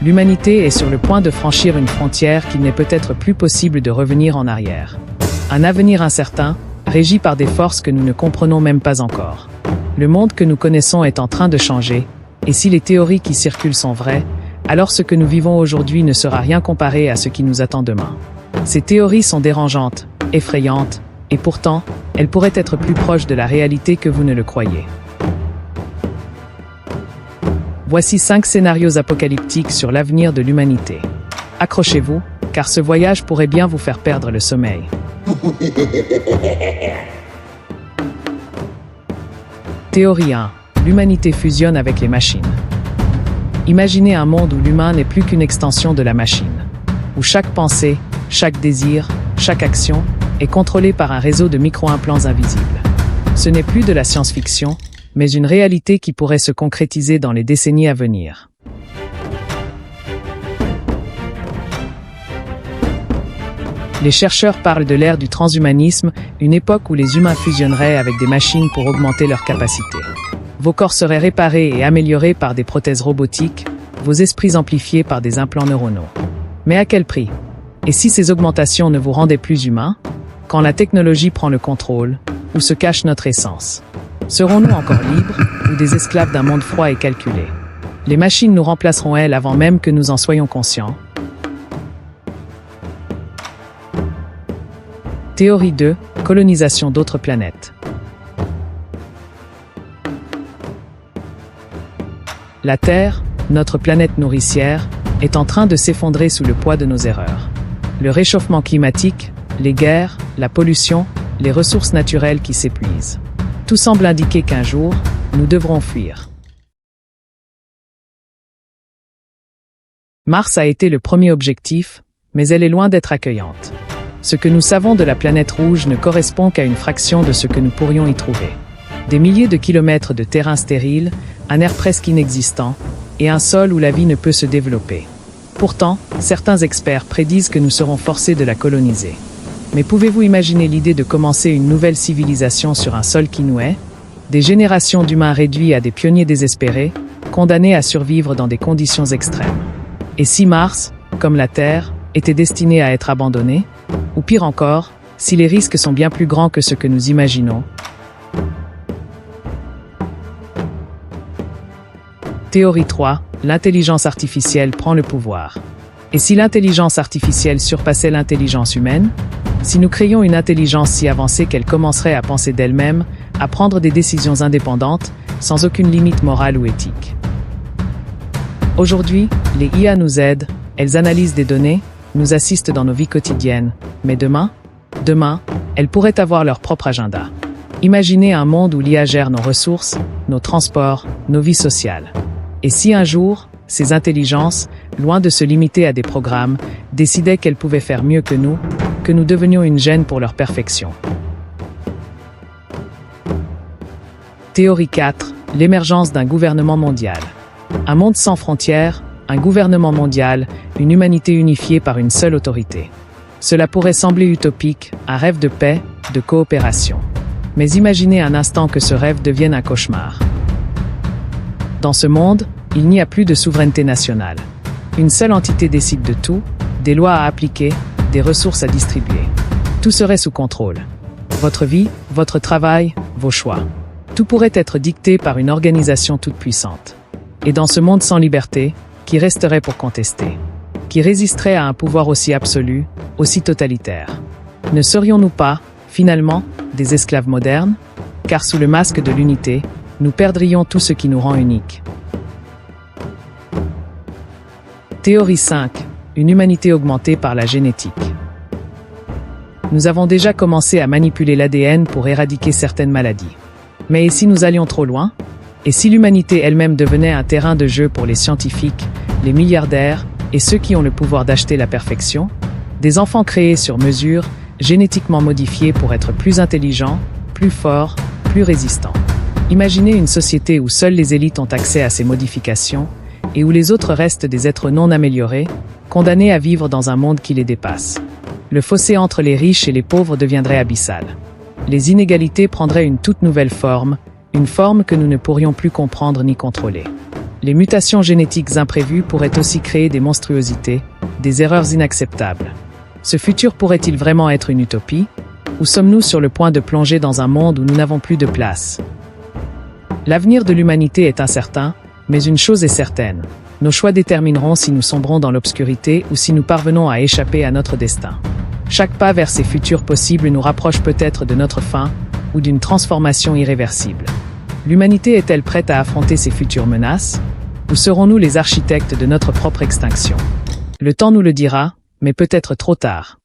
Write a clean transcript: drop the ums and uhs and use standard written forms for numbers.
L'humanité est sur le point de franchir une frontière qu'il n'est peut-être plus possible de revenir en arrière. Un avenir incertain, régi par des forces que nous ne comprenons même pas encore. Le monde que nous connaissons est en train de changer, et si les théories qui circulent sont vraies, alors ce que nous vivons aujourd'hui ne sera rien comparé à ce qui nous attend demain. Ces théories sont dérangeantes, effrayantes, et pourtant, elles pourraient être plus proches de la réalité que vous ne le croyez. Voici 5 scénarios apocalyptiques sur l'avenir de l'humanité. Accrochez-vous, car ce voyage pourrait bien vous faire perdre le sommeil. Théorie 1. L'humanité fusionne avec les machines. Imaginez un monde où l'humain n'est plus qu'une extension de la machine, où chaque pensée, chaque désir, chaque action est contrôlée par un réseau de micro-implants invisibles. Ce n'est plus de la science-fiction, mais une réalité qui pourrait se concrétiser dans les décennies à venir. Les chercheurs parlent de l'ère du transhumanisme, une époque où les humains fusionneraient avec des machines pour augmenter leurs capacités. Vos corps seraient réparés et améliorés par des prothèses robotiques, vos esprits amplifiés par des implants neuronaux. Mais à quel prix? Et si ces augmentations ne vous rendaient plus humains? Quand la technologie prend le contrôle, où se cache notre essence? Serons-nous encore libres, ou des esclaves d'un monde froid et calculé? Les machines nous remplaceront-elles avant même que nous en soyons conscients? Théorie 2. Colonisation d'autres planètes. La Terre, notre planète nourricière, est en train de s'effondrer sous le poids de nos erreurs. Le réchauffement climatique, les guerres, la pollution, les ressources naturelles qui s'épuisent. Tout semble indiquer qu'un jour, nous devrons fuir. Mars a été le premier objectif, mais elle est loin d'être accueillante. Ce que nous savons de la planète rouge ne correspond qu'à une fraction de ce que nous pourrions y trouver. Des milliers de kilomètres de terrain stérile, un air presque inexistant, et un sol où la vie ne peut se développer. Pourtant, certains experts prédisent que nous serons forcés de la coloniser. Mais pouvez-vous imaginer l'idée de commencer une nouvelle civilisation sur un sol qui nous hait? Des générations d'humains réduits à des pionniers désespérés, condamnés à survivre dans des conditions extrêmes. Et si Mars, comme la Terre, était destiné à être abandonné? Ou pire encore, si les risques sont bien plus grands que ce que nous imaginons? Théorie 3. L'intelligence artificielle prend le pouvoir. Et si l'intelligence artificielle surpassait l'intelligence humaine? Si nous créions une intelligence si avancée qu'elle commencerait à penser d'elle-même, à prendre des décisions indépendantes, sans aucune limite morale ou éthique. Aujourd'hui, les IA nous aident, elles analysent des données, nous assistent dans nos vies quotidiennes. Mais demain, elles pourraient avoir leur propre agenda. Imaginez un monde où l'IA gère nos ressources, nos transports, nos vies sociales. Et si un jour, ces intelligences, loin de se limiter à des programmes, décidaient qu'elles pouvaient faire mieux que nous devenions une gêne pour leur perfection. Théorie 4. L'émergence d'un gouvernement mondial. Un monde sans frontières, un gouvernement mondial, une humanité unifiée par une seule autorité. Cela pourrait sembler utopique, un rêve de paix, de coopération. Mais imaginez un instant que ce rêve devienne un cauchemar. Dans ce monde, il n'y a plus de souveraineté nationale. Une seule entité décide de tout, des lois à appliquer, des ressources à distribuer. Tout serait sous contrôle. Votre vie, votre travail, vos choix. Tout pourrait être dicté par une organisation toute puissante. Et dans ce monde sans liberté, qui resterait pour contester? Qui résisterait à un pouvoir aussi absolu, aussi totalitaire? Ne serions-nous pas, finalement, des esclaves modernes? Car sous le masque de l'unité, nous perdrions tout ce qui nous rend uniques. Théorie 5. Une humanité augmentée par la génétique. Nous avons déjà commencé à manipuler l'ADN pour éradiquer certaines maladies. Mais et si nous allions trop loin? Et si l'humanité elle-même devenait un terrain de jeu pour les scientifiques, les milliardaires et ceux qui ont le pouvoir d'acheter la perfection? Des enfants créés sur mesure, génétiquement modifiés pour être plus intelligents, plus forts, plus résistants. Imaginez une société où seules les élites ont accès à ces modifications et où les autres restent des êtres non améliorés, condamnés à vivre dans un monde qui les dépasse. Le fossé entre les riches et les pauvres deviendrait abyssal. Les inégalités prendraient une toute nouvelle forme, une forme que nous ne pourrions plus comprendre ni contrôler. Les mutations génétiques imprévues pourraient aussi créer des monstruosités, des erreurs inacceptables. Ce futur pourrait-il vraiment être une utopie? Ou sommes-nous sur le point de plonger dans un monde où nous n'avons plus de place? L'avenir de l'humanité est incertain, mais une chose est certaine. Nos choix détermineront si nous sombrons dans l'obscurité ou si nous parvenons à échapper à notre destin. Chaque pas vers ces futurs possibles nous rapproche peut-être de notre fin ou d'une transformation irréversible. L'humanité est-elle prête à affronter ces futures menaces? Ou serons-nous les architectes de notre propre extinction? Le temps nous le dira, mais peut-être trop tard.